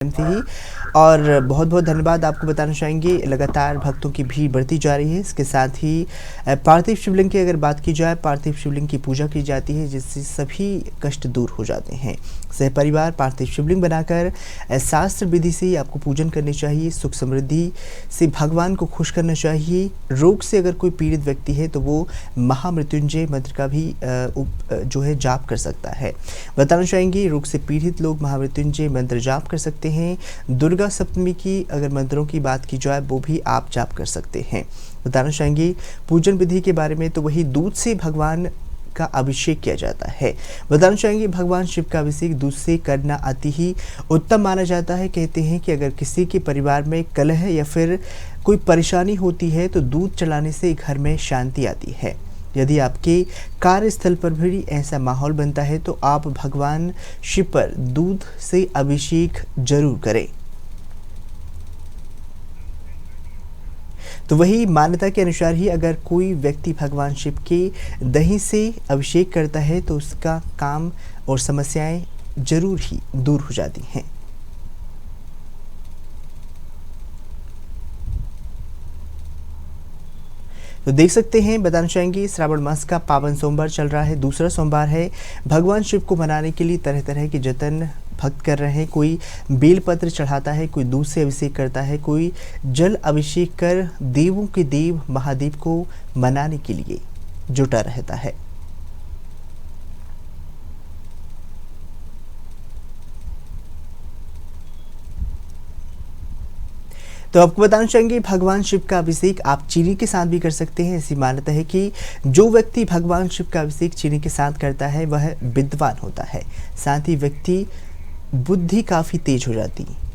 थी ही। और बहुत बहुत धन्यवाद आपको बताना चाहेंगे, लगातार भक्तों की भीड़ बढ़ती जा रही है। इसके साथ ही पार्थिव शिवलिंग की अगर बात की जाए, पार्थिव शिवलिंग की पूजा की जाती है जिससे सभी कष्ट दूर हो जाते हैं। सह परिवार पार्थिव शिवलिंग बनाकर शास्त्र विधि से आपको पूजन करनी चाहिए। सुख समृद्धि से भगवान को खुश करना चाहिए। रोग से अगर कोई पीड़ित व्यक्ति है तो वो महामृत्युंजय मंत्र का भी जो है जाप कर सकता है। बताना चाहेंगे, रोग से पीड़ित लोग महामृत्युंजय मंत्र जाप कर सकते हैं। दुर्गा सप्तमी की अगर मंत्रों की बात की जाए वो भी आप जाप कर सकते हैं। बताना चाहेंगे पूजन विधि के बारे में, तो वही दूध से भगवान का अभिषेक किया जाता है। बताना चाहेंगे भगवान शिव का अभिषेक दूध से करना अति ही उत्तम माना जाता है। कहते हैं कि अगर किसी के परिवार में कलह या फिर कोई परेशानी होती है तो दूध चलाने से घर में शांति आती है। यदि आपके कार्यस्थल पर भी ऐसा माहौल बनता है तो आप भगवान शिव पर दूध से अभिषेक जरूर करें। तो वही मान्यता के अनुसार ही अगर कोई व्यक्ति भगवान शिव के दही से अभिषेक करता है तो उसका काम और समस्याएं जरूर ही दूर हो जाती हैं। तो देख सकते हैं, बताना चाहेंगे श्रावण मास का पावन सोमवार चल रहा है, दूसरा सोमवार है। भगवान शिव को मनाने के लिए तरह तरह के जतन भक्त कर रहे हैं। कोई बेलपत्र चढ़ाता है, कोई दूध से अभिषेक करता है, कोई जल अभिषेक कर देवों के देव महादेव को मनाने के लिए जुटा रहता है। तो आपको बताना चाहेंगे भगवान शिव का अभिषेक आप चीनी के साथ भी कर सकते हैं। ऐसी मान्यता है कि जो व्यक्ति भगवान शिव का अभिषेक चीनी के साथ करता है वह विद्वान होता है, साथ ही व्यक्ति बुद्धि काफी तेज हो जाती है।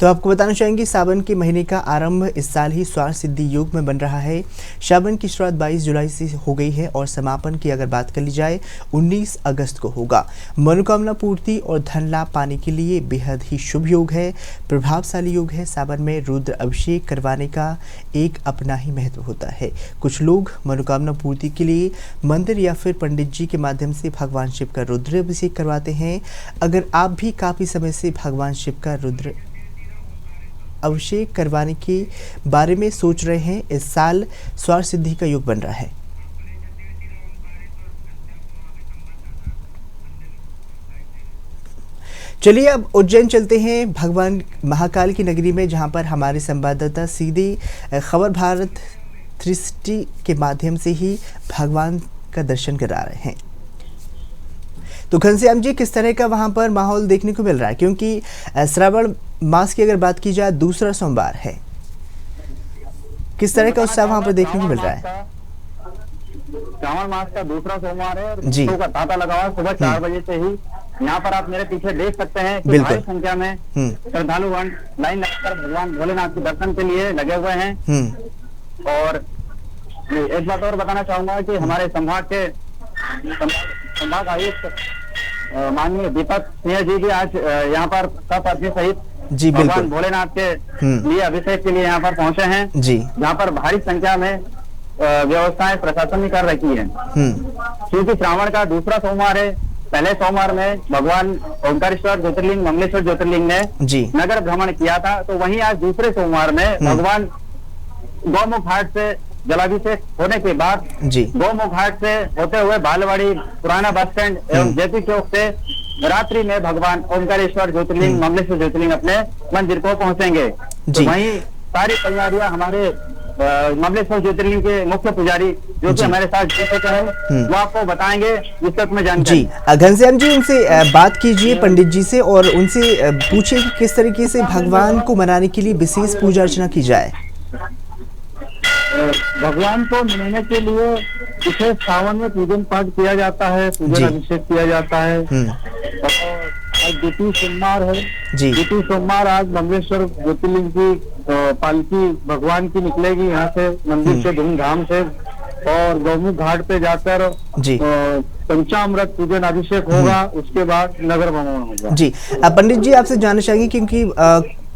तो आपको बताना चाहेंगे सावन के महीने का आरंभ इस साल ही स्वार्थ सिद्धि योग में बन रहा है। सावन की शुरुआत 22 जुलाई से हो गई है और समापन की अगर बात कर ली जाए 19 अगस्त को होगा। मनोकामना पूर्ति और धन लाभ पाने के लिए बेहद ही शुभ योग है, प्रभावशाली योग है। सावन में रुद्र अभिषेक करवाने का एक अपना ही महत्व होता है। कुछ लोग मनोकामना पूर्ति के लिए मंदिर या फिर पंडित जी के माध्यम से भगवान शिव का रुद्र अभिषेक करवाते हैं। अगर आप भी काफ़ी समय से भगवान शिव का रुद्र अभिषेक करवाने के बारे में सोच रहे हैं, इस साल स्वार्थ सिद्धि का योग बन रहा है। चलिए अब उज्जैन चलते हैं, भगवान महाकाल की नगरी में, जहां पर हमारे संवाददाता सीधे खबर भारत 360 के माध्यम से ही भगवान का दर्शन करा रहे हैं। तो घनश्याम जी, किस तरह का वहां पर माहौल देखने को मिल रहा है, क्योंकि श्रावण मास की अगर बात की जाए दूसरा सोमवार है, किस तरह का उत्साह वहां पर देखने को मिल रहा है? श्रावण मास का दूसरा सोमवार है और जी का तांता लगा हुआ सुबह 4 बजे से ही। यहाँ पर आप मेरे पीछे देख सकते हैं कि भारी संख्या में श्रद्धालुगण लाइन लगाकर भगवान भोलेनाथ के दर्शन के लिए लगे हुए हैं। और एक बात और बताना चाहूंगा कि हमारे संभाग आयुक्त माननीय दीपक सिंह जी भी आज यहाँ पर सपत्नी सहित जी भगवान भोलेनाथ के लिए अभिषेक के लिए यहाँ पर पहुंचे हैं जी, जहाँ पर भारी संख्या में व्यवस्थाएं प्रशासन ने कर रखी है। क्योंकि श्रावण का दूसरा सोमवार है, पहले सोमवार में भगवान ओंकारेश्वर ज्योतिर्लिंग मंगलेश्वर ज्योतिर्लिंग ने नगर भ्रमण किया था, तो वहीं आज दूसरे सोमवार में भगवान गौमुख घाट से जलाभिषेक होने के बाद गौमुख घाट से होते हुए बालवाड़ी, पुराना बस स्टैंड एवं जेपी चौक से रात्रि में भगवान ओंकारेश्वर ज्योतिर्लिंग मंगलेश्वर ज्योतिर्लिंग अपने मंदिर को पहुंचेंगे। तो वहीं सारी तैयारियां हमारे मंगलेश्वर ज्योतिर्लिंग के मुख्य पुजारी जो कि हमारे साथ जुड़े हैं वो आपको बताएंगे विस्तृत में जानकारी। जी घनश्याम जी, उनसे बात कीजिए पंडित जी से और उनसे पूछिए कि किस तरीके से भगवान को मनाने के लिए विशेष पूजा अर्चना की जाए। भगवान को मनाने के लिए विशेष सावन में पूजन पाठ किया जाता है, पूजन अभिषेक किया जाता है। और आज द्वितीय सोमवार है, द्वितीय सोमवार आज मंगलेश्वर ज्योतिर्लिंग की पालकी भगवान की निकलेगी यहाँ से मंदिर से धूमधाम से, और गौमुख घाट पे जाकर पंचामृत पूजन अभिषेक होगा। उसके बाद नगर भ्रमण होगा। जी पंडित जी, आपसे जानना चाहेंगे क्योंकि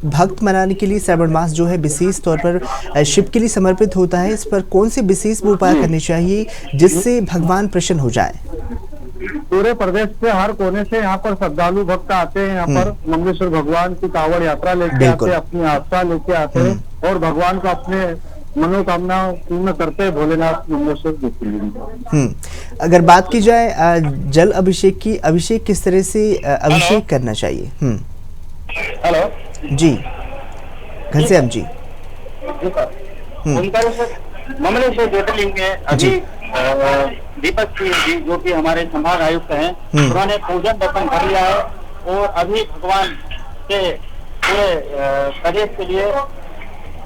भक्त मनाने के लिए श्रावण मास जो है विशेष तौर पर शिव के लिए समर्पित होता है, इस पर कौन से विशेष उपाय करने चाहिए जिससे भगवान प्रसन्न हो जाए? पूरे प्रदेश से हर कोने से यहाँ पर श्रद्धालु भक्त आते हैं। यहाँ पर मंगलेश्वर भगवान की कांवड़ यात्रा लेके आते हैं, अपनी आस्था लेके आते हैं और भगवान को अपने मनोकामना पूर्ण करते हैं भोलेनाथ मंगलेश्वर ज्योतिर्लिंग। अगर बात की जाए जल अभिषेक की, अभिषेक किस तरह से अभिषेक करना चाहिए? हेलो जी घनश्याम जी। मंगलेश्वर ज्योतिर्लिंग में अभी दीपक जी जो कि हमारे संभाग आयुक्त हैं, उन्होंने पूजन दर्शन कर लिया है और अभी भगवान के पूरे प्रदेश के लिए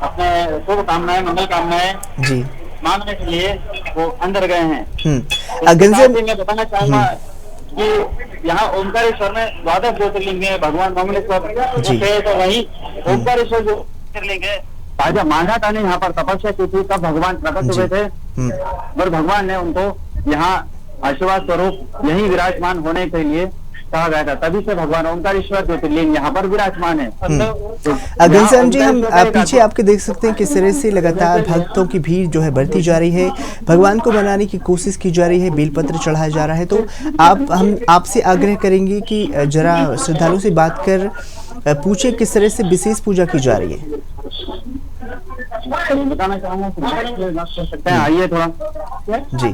अपने शुभ कामनाएं, मंगल कामनाएं जी मांगने के लिए वो अंदर गए हैं। मैं बताना चाहूंगा कि यहाँ ओमकारेश्वर में द्वादश ज्योतिर्लिंग है, भगवान मंगलेश्वर तो वही ओमकारेश्वर ज्योतिर्लिंग है। राजा मांधाता ने यहाँ पर तपस्या की थी, तब भगवान प्रकट हुए थे और भगवान ने उनको यहाँ आशीर्वाद स्वरूप यही विराजमान होने के लिए कहा गया था, तभी से भगवान ओमकारेश्वर ज्योतिर्लिंग यहाँ पर विराजमान है। घनश्याम जी, हम पीछे आपके देख सकते हैं किस तरह से लगातार भक्तों की भीड़ जो है बढ़ती जा रही है, भगवान को मनाने की कोशिश की जा रही है, बेलपत्र चढ़ाया जा रहा है। तो हम आपसे आग्रह करेंगे कि जरा श्रद्धालुओं से बात कर पूछे किस तरह से विशेष पूजा की जा रही है। बताना चाहूँगा, आइए थोड़ा जी,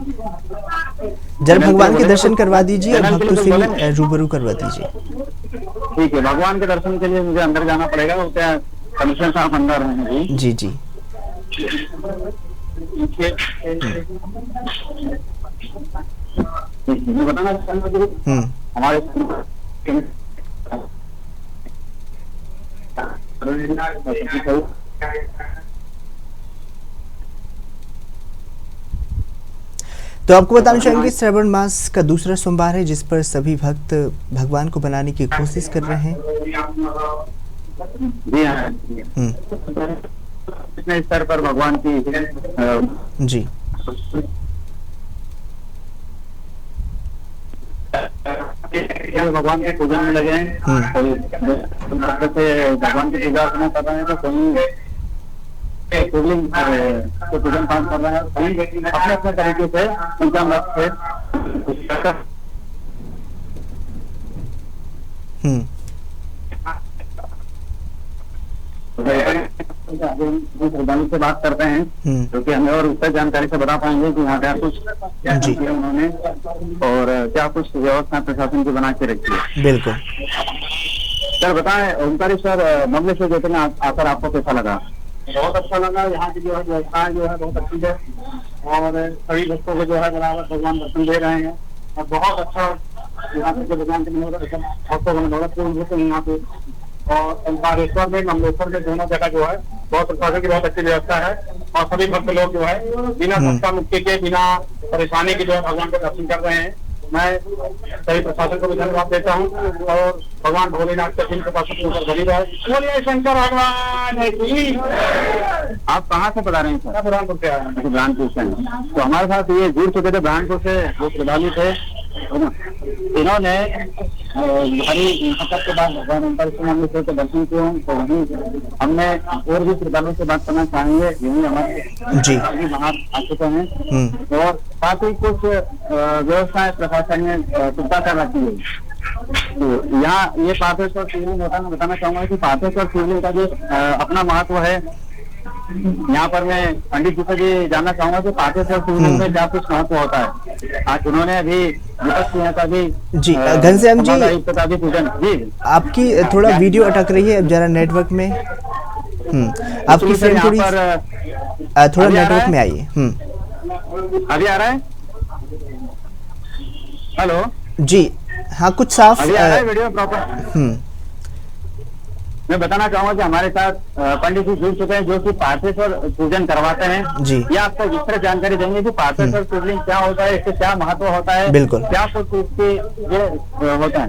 जरा भगवान के दर्शन करवा दीजिए और भक्तों से भी रूबरू करवा दीजिए। ठीक है, भगवान के दर्शन के लिए मुझे अंदर जाना पड़ेगा, वो क्या कमिश्नर साहब अंदर हैं? जी जी बताना चाहूँगा हमारे तो आपको बताना चाहेंगे श्रावण मास का दूसरा सोमवार है जिस पर सभी भक्त भगवान को बनाने की कोशिश कर रहे हैं। इतने स्तर पर भगवान की जी भगवान के पूजन में लगे हैं, भगवान की पूजा अर्चना कर रहे हैं, तो कोई शिवलिंग के पूजन पाठ कर रहे हैं अपने अपने तरीके से उनका मत से। श्रद्धालु से बात करते हैं क्योंकि हमें और उससे जानकारी से बता पाएंगे कि यहाँ क्या कुछ किया उन्होंने और क्या कुछ व्यवस्था प्रशासन की बना के रखी है। बिल्कुल सर बताएं, ओमकारेश्वर मंगलेश्वर ज्योतिर्लिंग आकर आपको कैसा लगा? बहुत अच्छा लगा। यहाँ की जो है व्यवस्था जो है बहुत अच्छी है और सभी भक्तों को जो है बराबर भगवान दर्शन दे रहे हैं और बहुत अच्छा यहाँ पे भगवान के भक्तों को मनोरथ होते हैं यहाँ पे। और ओमकारेश्वर में मंगलेश्वर में दोनों जगह जो है बहुत प्रशासन की बहुत अच्छी व्यवस्था है और सभी भक्त लोग जो है बिना धक्का मुक्की के, बिना परेशानी के जो है भगवान के दर्शन कर रहे हैं। मैं सभी प्रशासन को भी धन्यवाद देता हूँ और भगवान भोलेनाथ के दिन के पास बनी रहे। बोलिए शंकर भगवान की। आप कहाँ से पता रहे हैं सर? बुरहानपुर से आए हैं। बुरहानपुर से। तो हमारे साथ ये जुड़ चुके थे बुरहानपुर से, वो श्रद्धालु थे, इन्होंने भारी मशक्कत के बाद भगवान ओमकारेश्वर मंगलेश्वर के दर्शन किए हैं। तो वही हमने और भी श्रद्धालुओं से बात करना चाहेंगे, यही हमारे जी बाहर आ चुके हैं और साथ ही कुछ व्यवस्थाएं प्रशासन ने सुविधा कर रखी है। तो यहाँ ये पार्थेश्वर शिवलिंग होता है। मैं बताना चाहूंगा कि पार्थेश्वर शिवलिंग का जो अपना महत्व है, यहाँ पर मैं पंडित जी से भी जानना चाहूंगा कि पार्थेश्वर शिवलिंग में क्या कुछ महत्व होता है। आज उन्होंने अभी का भी जी घनश्याम जी का भी पूजन। जी आपकी थोड़ा वीडियो अटक रही है, अब जरा नेटवर्क में आपकी फ्रेंड थोड़ी थोड़ा नेटवर्क में आइए। अभी आ रहा है? हेलो जी हाँ, कुछ साफ अभी आ रहा है वीडियो प्रॉपर? मैं बताना चाहूंगा कि हमारे साथ पंडित जी जुड़ चुके हैं जो कि पार्थेश्वर पूजन करवाते हैं जी। ये आपको विस्तृत जानकारी देंगे कि पार्थेश्वर शिवलिंग क्या होता है, इससे क्या महत्व होता है, बिल्कुल क्या कुछ इसके ये होता है।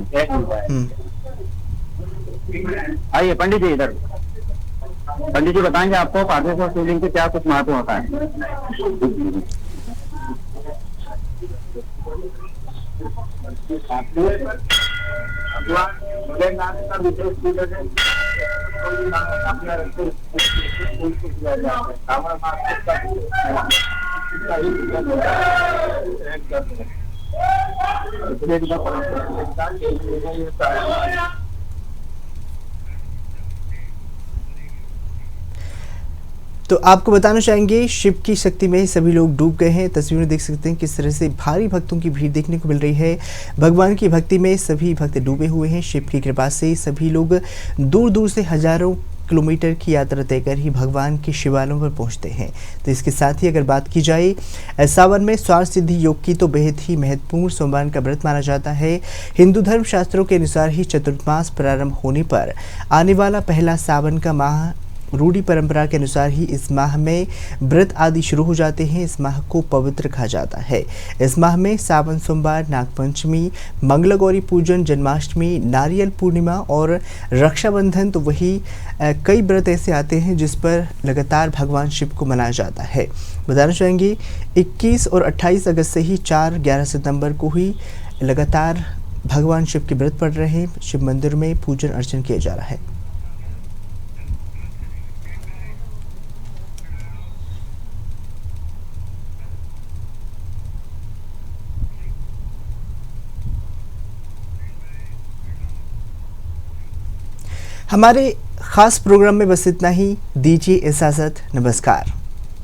आइए पंडित जी इधर, पंडित जी बताएंगे आपको पार्थेश्वर शिवलिंग के क्या कुछ महत्व होता है। भोलेनाथ का विशेष पूजन है तो आपको बताना चाहेंगे शिव की शक्ति में ही सभी लोग डूब गए हैं। तस्वीरें देख सकते हैं किस तरह से भारी भक्तों की भीड़ देखने को मिल रही है। भगवान की भक्ति में सभी भक्त डूबे हुए हैं। शिव की कृपा से सभी लोग दूर दूर से हजारों किलोमीटर की यात्रा तय कर ही भगवान के शिवालयों पर पहुंचते हैं। तो इसके साथ ही अगर बात की जाए सावन में स्वास्थ्य सिद्धि योग की, तो बेहद ही महत्वपूर्ण सोमवार का व्रत माना जाता है। हिंदू धर्म शास्त्रों के अनुसार ही चतुर्थमास प्रारंभ होने पर आने वाला पहला सावन का माह रूढ़ी परंपरा के अनुसार ही इस माह में व्रत आदि शुरू हो जाते हैं। इस माह को पवित्र कहा जाता है। इस माह में सावन सोमवार, नागपंचमी, मंगलागौरी पूजन, जन्माष्टमी, नारियल पूर्णिमा और रक्षाबंधन, तो वही कई व्रत ऐसे आते हैं जिस पर लगातार भगवान शिव को मनाया जाता है। बताना चाहेंगे 21 और 28 अगस्त से ही 4-11 सितंबर को ही लगातार भगवान शिव के व्रत पड़ रहे हैं। शिव मंदिर में पूजन अर्चन किया जा रहा है। हमारे खास प्रोग्राम में बस इतना ही। दीजिए इजाज़त। नमस्कार।